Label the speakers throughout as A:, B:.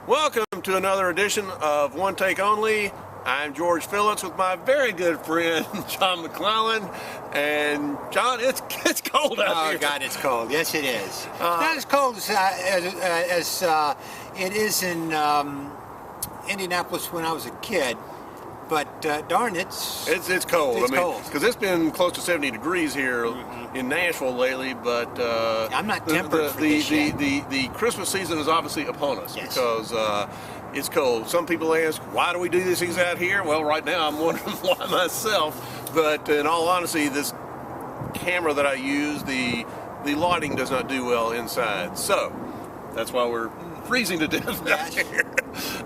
A: Welcome to another edition of One Take Only. I'm George Phillips with my very good friend John McClellan. And John, it's cold out here.
B: Oh God, it's cold. Yes, it is. Not as cold as it is in Indianapolis when I was a kid. But darn, it's
A: cold.
B: It's cold
A: because it's been close to 70 degrees here in Nashville lately. But
B: I'm not tempered for this yet.
A: The Christmas season is obviously upon us because it's cold. Some people ask, why do we do these things out here? Well, right now I'm wondering why myself. But in all honesty, this camera that I use, the lighting does not do well inside. So that's why we're freezing to death out here.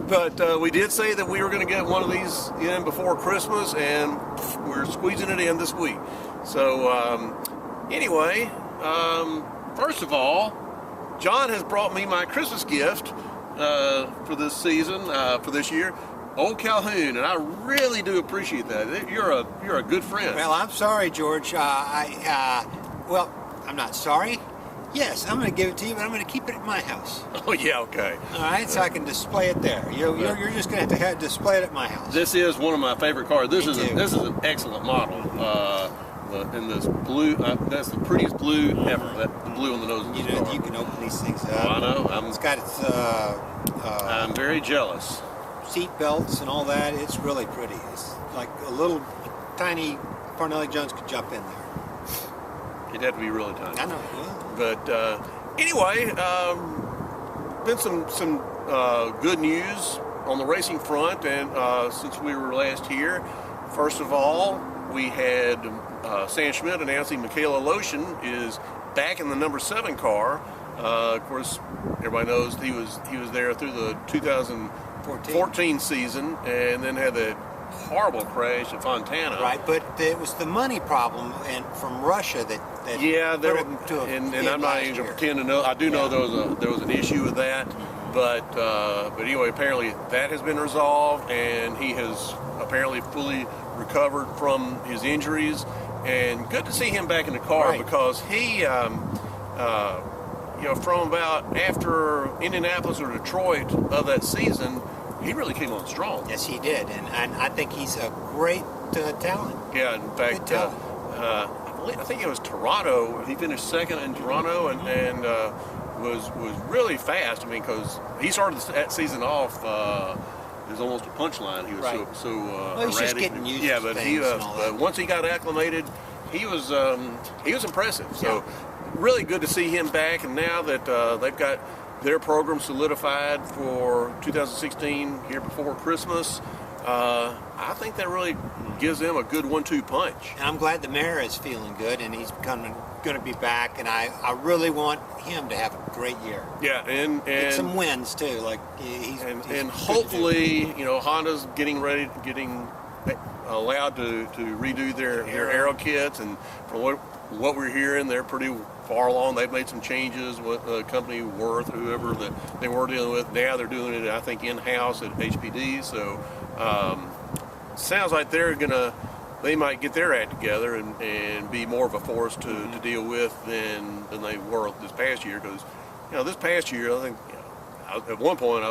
A: But we did say that we were going to get one of these in before Christmas, and we're squeezing it in this week. So anyway, first of all, John has brought me my Christmas gift for this season, for this year, Old Calhoun, and I really do appreciate that. You're a good friend.
B: Well, I'm sorry, George. Well, I'm not sorry. Yes, I'm going to give it to you, but I'm going to keep it at my house.
A: Oh, yeah, okay.
B: All right, so I can display it there. You're just going to have to display it at my house.
A: This is one of my favorite cars. This is an excellent model. In this blue, that's the prettiest blue ever. That blue on the nose of the car.
B: You can open these things up.
A: Oh, I know.
B: It's got its
A: I'm very jealous.
B: Seat belts and all that. It's really pretty. It's like a little tiny Parnelli Jones could jump in there.
A: It'd have to be really tiny.
B: I know.
A: But anyway, been some good news on the racing front, and since we were last here, first of all, we had Sam Schmidt announcing Michaela Lotion is back in the number 7 car. Of course, everybody knows he was there through the 2014 season, and then had that horrible crash at Fontana.
B: Right, but it was the money problem from Russia that put him to
A: and I'm not even going to pretend to know. I do know there was an issue with that, but anyway, apparently that has been resolved, and he has apparently fully recovered from his injuries. And good to see him back in the car, because he, from about after Indianapolis or Detroit of that season, he really came on strong.
B: Yes, he did, and I think he's a great talent.
A: Yeah, in fact, I think it was Toronto. He finished second in Toronto, and was really fast. I mean, because he started that season off. It was almost a punchline. He was so
B: well, he's just getting used to
A: but
B: things
A: once he got acclimated, he was impressive. So really good to see him back. And now that they've got their program solidified for 2016 here before Christmas, I think that really gives them a good 1-2 punch.
B: And I'm glad the mayor is feeling good, and he's going to be back, and I really want him to have a great year.
A: Yeah, and
B: get some wins too. Like he's
A: hopefully, Honda's getting allowed to redo their aero kits, and from what we're hearing, they're pretty far along. They've made some changes with the company Worth, whoever that they were dealing with. Now they're doing it, I think, in-house at HPD. So sounds like they might get their act together and be more of a force to deal with than they were this past year. Because this past year, I think at one point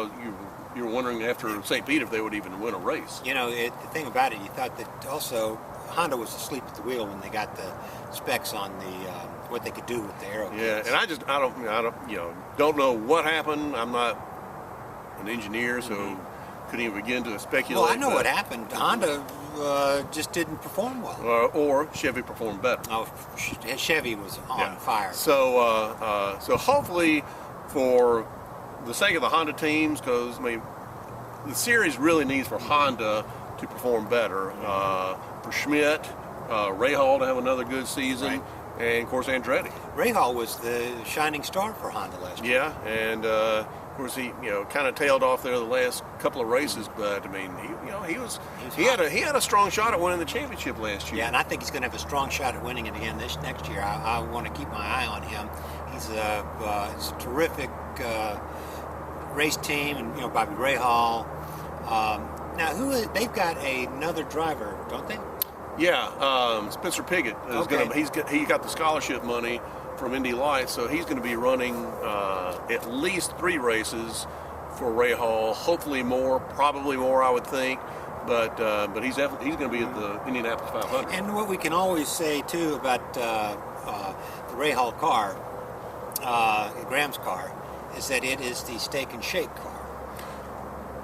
A: you were wondering after St. Pete if they would even win a race.
B: The thing about it, you thought that also Honda was asleep at the wheel when they got the specs on the what they could do with the aero kits.
A: And I don't know what happened. I'm not an engineer, so couldn't even begin to speculate.
B: Well, I know what happened. Honda just didn't perform well.
A: Or Chevy performed better.
B: Oh, Chevy was on fire.
A: So hopefully, for the sake of the Honda teams, because the series really needs for Honda to perform better. For Schmidt, Rahal to have another good season, and of course Andretti.
B: Rahal was the shining star for Honda last year.
A: Yeah, and of course he kind of tailed off there the last couple of races, but I mean he had a strong shot at winning the championship last year.
B: Yeah, and I think he's going to have a strong shot at winning it again next year. I want to keep my eye on him. He's a terrific race team, and Bobby Rahal. Now they've got another driver, don't they?
A: Yeah, Spencer Piggott is he got the scholarship money from Indy Lights, so he's going to be running at least 3 races for Ray Hall. Hopefully more, probably more, I would think. But he's going to be at the Indianapolis 500.
B: And what we can always say too about the Ray Hall car, Graham's car, is that it is the Steak and Shake car.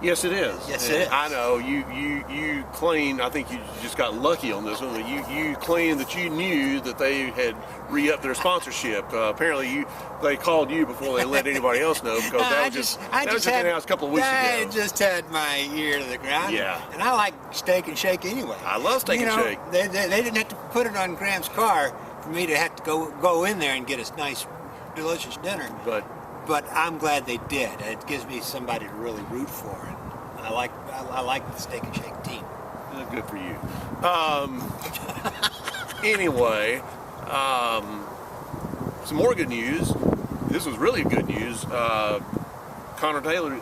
A: Yes, it is.
B: Yes,
A: and
B: it is.
A: I know you claimed. I think you just got lucky on this one. But you claimed that you knew that they had re-upped their sponsorship. Apparently, they called you before they let anybody else know, because that was just announced a couple of weeks ago.
B: I just had my ear to the ground.
A: Yeah.
B: And I like Steak and Shake anyway.
A: I love Steak and Shake.
B: They didn't have to put it on Graham's car for me to have to go in there and get a nice, delicious dinner. But I'm glad they did. It gives me somebody to really root for, and I like the Steak and Shake team.
A: Good for you. Anyway, some more good news. This was really good news. Connor Daly,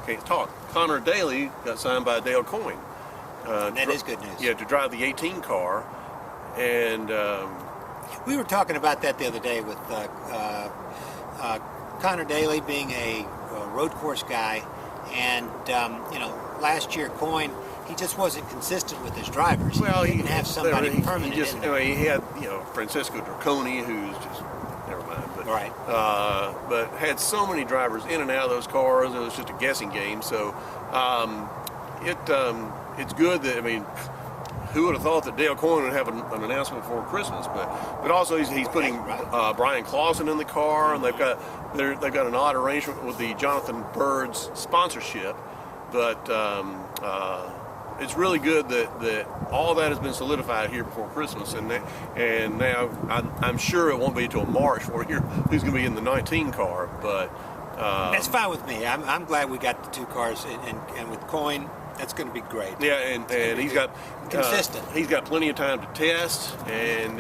A: can't talk. Connor Daly got signed by Dale Coyne.
B: That is good news.
A: Yeah, to drive the 18 car, and
B: we were talking about that the other day with Connor Daly being a road course guy, and last year Coyne, he just wasn't consistent with his drivers.
A: Well,
B: he didn't have somebody permanent.
A: He had Francisco Draconi, who's just never mind. But,
B: right.
A: But had so many drivers in and out of those cars, it was just a guessing game. So it's good that who would have thought that Dale Coyne would have an announcement before Christmas? But also he's putting Brian Clausen in the car, and they've got an odd arrangement with the Jonathan Bird's sponsorship. But it's really good that all that has been solidified here before Christmas, and now I'm sure it won't be until March for who's going to be in the 19 car. But
B: that's fine with me. I'm glad we got the two cars, and with Coyne, that's going to be great.
A: Yeah, and he's got
B: consistent.
A: He's got plenty of time to test, and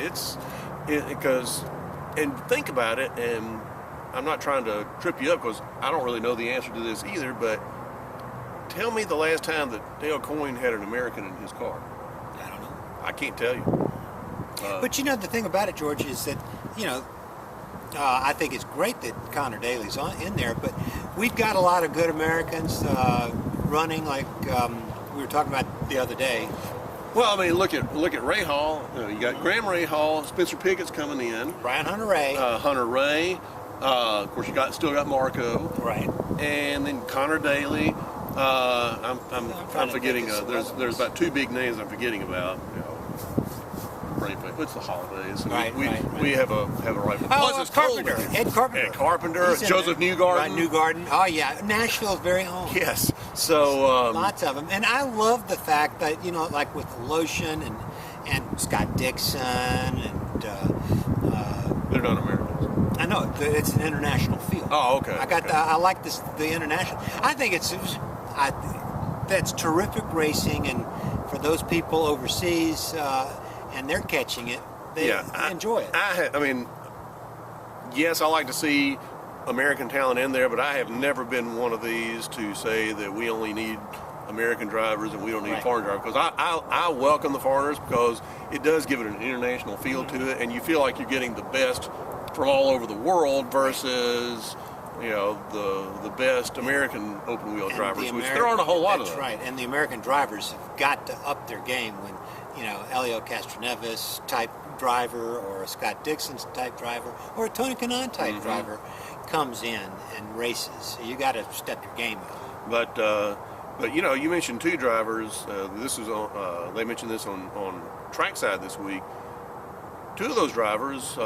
A: and think about it. And I'm not trying to trip you up, because I don't really know the answer to this either. But tell me the last time that Dale Coyne had an American in his car.
B: I don't know.
A: I can't tell you.
B: But the thing about it, George, is that I think it's great that Connor Daly's in there, but we've got a lot of good Americans running, like we were talking about the other day.
A: Well, look at Ray Hall. You got Graham Ray Hall, Spencer Pickett's coming in,
B: Brian Hunter Ray.
A: Of course, you still got Marco,
B: right? And
A: then Connor Daly. I'm forgetting. There's about two big names I'm forgetting about. It's the holidays.
B: Right.
A: We have a right.
B: Plus, it's Carpenter. Ed Carpenter.
A: Ed Carpenter. Joseph Newgarden.
B: Right, Newgarden. Oh yeah, Nashville's very home.
A: Yes. So
B: lots of them, and I love the fact that like with Lotion and Scott Dixon and
A: they're not Americans.
B: I know it's an international field.
A: Oh, okay.
B: I like the international. I think that's terrific racing, and for those people overseas. And they're catching it. They enjoy it.
A: Yes, I like to see American talent in there, but I have never been one of these to say that we only need American drivers and we don't need foreign drivers. Because I welcome the foreigners, because it does give it an international feel to it, and you feel like you're getting the best from all over the world versus the best American open wheel drivers, which there aren't a whole lot of them.
B: That's right, and the American drivers have got to up their game when Elio Castroneves type driver, or a Scott Dixon type driver, or a Tony Kanaan type driver comes in and races. So you got to step your game up.
A: But you mentioned two drivers. This is on. They mentioned this on trackside this week. Two of those drivers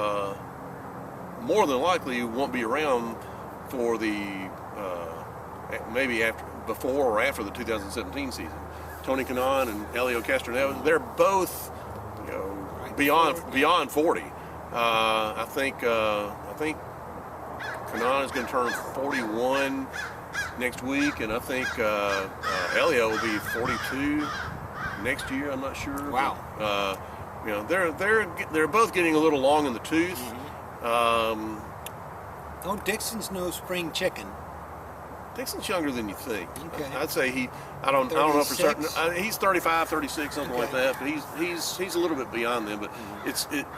A: more than likely won't be around for the maybe before or after the 2017 season. Tony Kanaan and Elio Castroneves, they're both beyond 40. I think Kanaan is going to turn 41 next week, and I think Elio will be 42 next year. I'm not sure.
B: Wow.
A: But, they're both getting a little long in the tooth.
B: Dixon's no spring chicken.
A: Dixon's younger than you think.
B: Okay.
A: I'd say I don't know for certain. He's 35, 36, something like that. But he's a little bit beyond them. But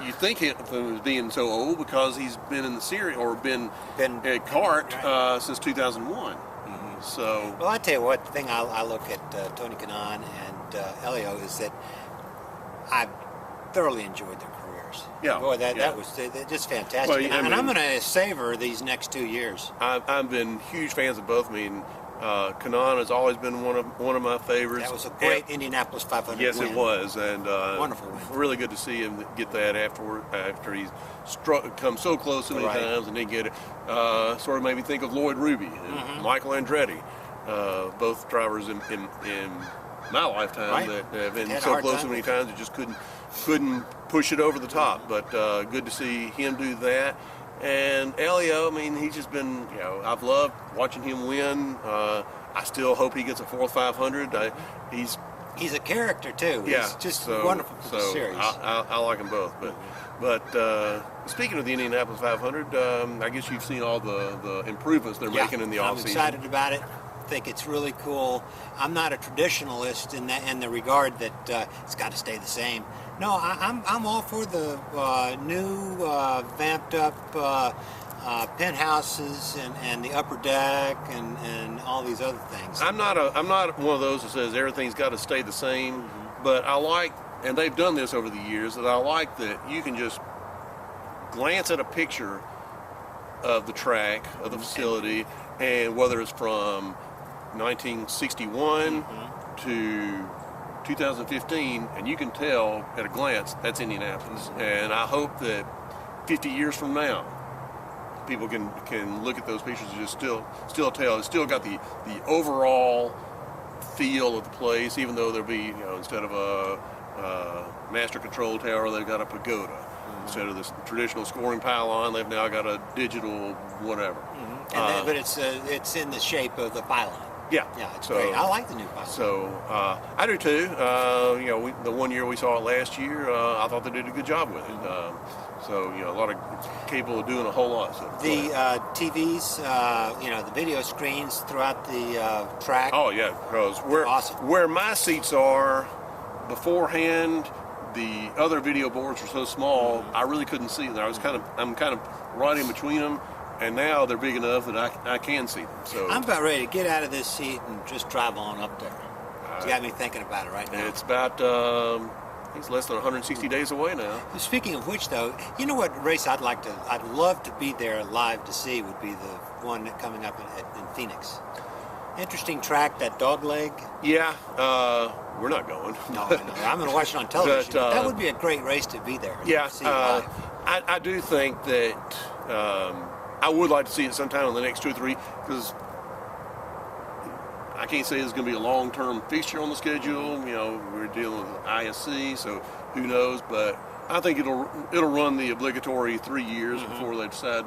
A: you think of him as being so old because he's been in the series or been at CART since 2001. So,
B: well, I tell you what, the thing I look at Tony Kanaan and Elio is that I thoroughly enjoyed their careers.
A: Yeah,
B: boy, that
A: yeah.
B: was just fantastic.
A: Well,
B: and I'm going to savor these next 2 years.
A: I've been huge fans of both. I mean, Kanaan has always been one of my favorites.
B: That was a great Indianapolis 500
A: Yes,
B: win.
A: it was, and
B: Wonderful win.
A: Really good to see him get that after he's come so close so many
B: Right.
A: times and didn't get it. Sort of made me think of Lloyd Ruby and Michael Andretti, both drivers in my lifetime
B: Right.
A: that have been
B: Had a
A: so
B: hard
A: close
B: time
A: so many
B: with it.
A: times, it just couldn't push it over the top. But good to see him do that. And Elio, I mean, he's just been, I've loved watching him win. I still hope he gets a fourth 500.
B: He's a character too.
A: Yeah,
B: He's just
A: so,
B: wonderful for the
A: so
B: series.
A: I like them both. But speaking of the Indianapolis 500, I guess you've seen all the improvements they're making in the
B: I'm
A: offseason.
B: excited about it. I think it's really cool. I'm not a traditionalist in the regard that it's got to stay the same. No, I'm all for the new vamped up penthouses and the upper deck and all these other things.
A: I'm not one of those that says everything's got to stay the same, but I like, and they've done this over the years, that I like that you can just glance at a picture of the track, of the facility, and whether it's from 1961 to 2015, and you can tell at a glance that's Indianapolis. And I hope that 50 years from now, people can look at those pictures and just still tell. It's still got the overall feel of the place, even though there'll be, instead of a master control tower, they've got a pagoda. Instead of this traditional scoring pylon, they've now got a digital whatever.
B: But it's in the shape of the pylon.
A: Yeah,
B: Yeah, it's great. I like the new pylon.
A: So I do too. The one year we saw it last year, I thought they did a good job with it. So a lot of capable of doing a whole lot. So
B: The TVs, the video screens throughout the track.
A: oh yeah, because
B: Awesome.
A: where my seats are beforehand, the other video boards were so small, I really couldn't see them. I'm kind of right in between them. And now they're big enough that I can see them. So
B: I'm about ready to get out of this seat and just drive on up there. It's got me thinking about it right now.
A: it's about it's less than 160 days away now.
B: Speaking of which, though, you know what race I'd love to be there live to see would be the one coming up in Phoenix. Interesting track, that dog leg.
A: Yeah, we're not going.
B: No, I know. I'm going to watch it on television.
A: But,
B: that would be a great race to be there.
A: Yeah,
B: to see live.
A: I do think that I would like to see it sometime in the next 2 or 3, because I can't say it's going to be a long-term fixture on the schedule. We're dealing with ISC, so who knows? But I think it'll run the obligatory 3 years before they decide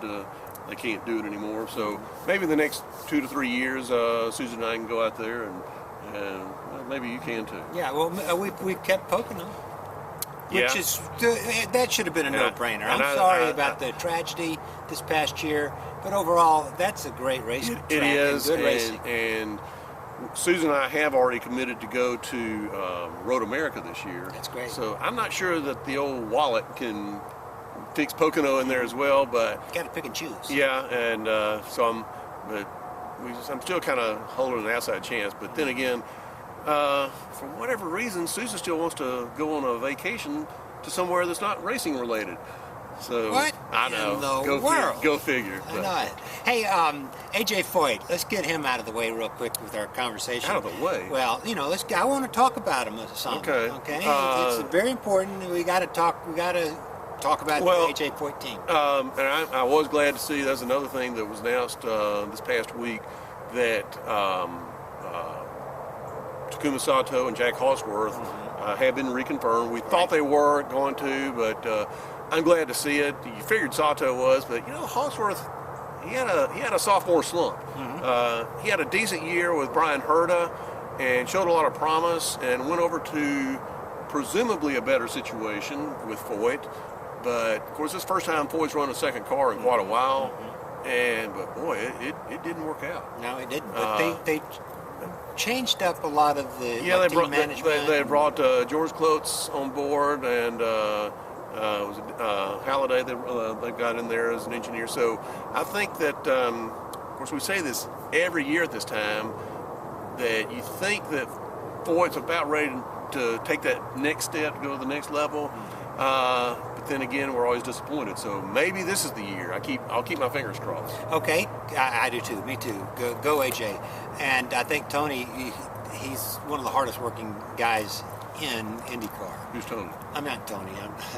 A: they can't do it anymore. So maybe the next 2 to 3 years, Susan and I can go out there, and maybe you can too.
B: Yeah, well, we kept poking them.
A: Yeah.
B: Which is, that should have been a no-brainer.
A: And
B: I'm sorry about the tragedy this past year, but overall, that's a great race.
A: It is,
B: good racing.
A: and Susan and I have already committed to go to Road America this year.
B: That's great.
A: So I'm not sure that the old wallet can fix Pocono in there as well, but
B: You got to pick and choose.
A: yeah, and so I'm still kind of holding an outside chance. But then again, for whatever reason, Susan still wants to go on a vacation to somewhere that's not racing related. So
B: What
A: I know.
B: in the
A: Go
B: world?
A: Go figure.
B: I know it. Hey, AJ Foyt, let's get him out of the way real quick with our conversation.
A: Out of the way?
B: Well, I want to talk about him some.
A: Okay.
B: Okay. It's very important. We got to talk about the AJ Foyt team.
A: And I was glad to see that's another thing that was announced this past week, that Takuma Sato and Jack Hawksworth have been reconfirmed. We thought they were going to, but I'm glad to see it. You figured Sato was, but Hawksworth, he had a sophomore slump. He had a decent year with Brian Herta and showed a lot of promise, and went over to presumably a better situation with Foyt. But of course, this first time Foyt's run a second car in quite a while, but boy, it didn't work out.
B: No, it didn't. But they changed up a lot of the team management.
A: They brought George Klotz on board, and was it Halliday they've got in there as an engineer. So I think that course, we say this every year at this time, that you think that Foyt's about ready to take that next step, to go to the next level. But then again, we're always disappointed. So maybe this is the year. I'll keep my fingers crossed.
B: Okay, I do too. Me too. Go AJ. And I think Tony, he's one of the hardest working guys in IndyCar.
A: Who's Tony?
B: I'm not Tony.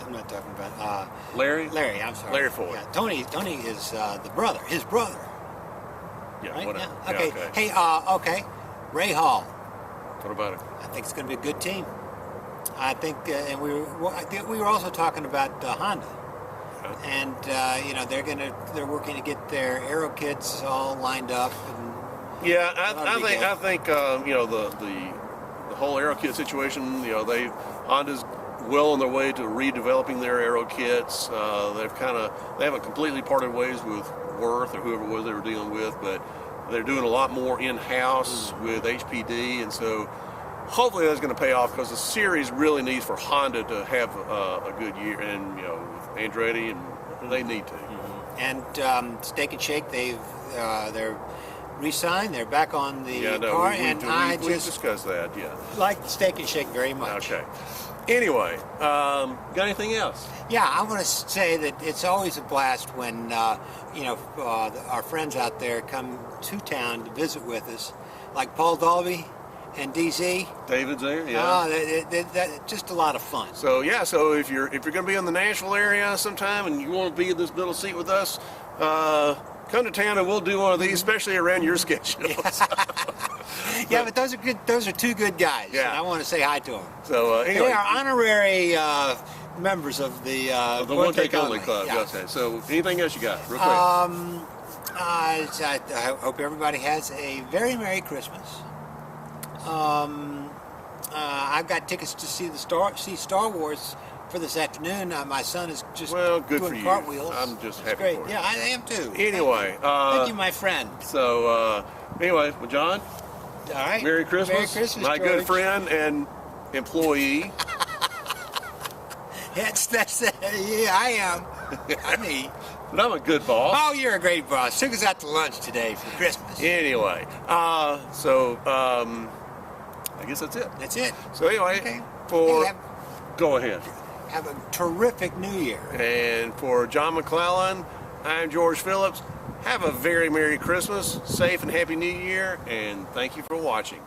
B: I'm not talking about
A: Larry.
B: Larry, I'm sorry.
A: Larry Foyt.
B: Yeah, Tony is the brother. His brother.
A: Yeah.
B: Right?
A: Whatever.
B: Yeah. Okay.
A: Yeah, okay.
B: Hey. Okay. Ray Hall.
A: What about it?
B: I think it's going to be a good team. I think, and we were also talking about Honda, and they're working to get their aero kits all lined up. And
A: yeah, I think the whole aero kit situation. Honda's well on their way to redeveloping their aero kits. They haven't completely parted ways with Worth or whoever it was they were dealing with, but they're doing a lot more in-house with HPD, and so hopefully that's going to pay off, because the series really needs for Honda to have a good year, and with Andretti, and they need to.
B: And Steak and Shake, they're re-signed. They're back on the car,
A: we discussed that. Yeah,
B: like Steak and Shake very much.
A: Okay. Anyway, got anything else?
B: Yeah, I want to say that it's always a blast when our friends out there come to town to visit with us, like Paul Dalby and DZ.
A: David's there, yeah.
B: That's just a lot of fun.
A: So if you're going to be in the Nashville area sometime and you want to be in this middle seat with us, come to town and we'll do one of these, especially around your schedule.
B: Yeah, but those are good. Those are two good guys.
A: Yeah,
B: and I want to say hi to them.
A: So anyway,
B: they are honorary members of the
A: One Take Only Club.
B: Yeah.
A: Okay. So anything else you got, real quick?
B: I hope everybody has a very Merry Christmas. I've got tickets to see Star Wars for this afternoon. My son is just
A: good
B: doing
A: for you.
B: cartwheels.
A: I'm just happy
B: great.
A: for you.
B: Yeah, I am too.
A: Anyway,
B: thank you, my friend.
A: So anyway, well, John,
B: all right.
A: Merry Christmas.
B: Merry Christmas,
A: my
B: George.
A: good friend and employee.
B: That's yeah, I am. I mean.
A: But I'm a good boss.
B: Oh, you're a great boss. Took us out to lunch today for Christmas.
A: Anyway, I guess that's it.
B: That's it.
A: So anyway,
B: okay.
A: Go ahead.
B: Have a terrific New Year.
A: And for John McClellan, I'm George Phillips. Have a very Merry Christmas, safe and Happy New Year, and thank you for watching.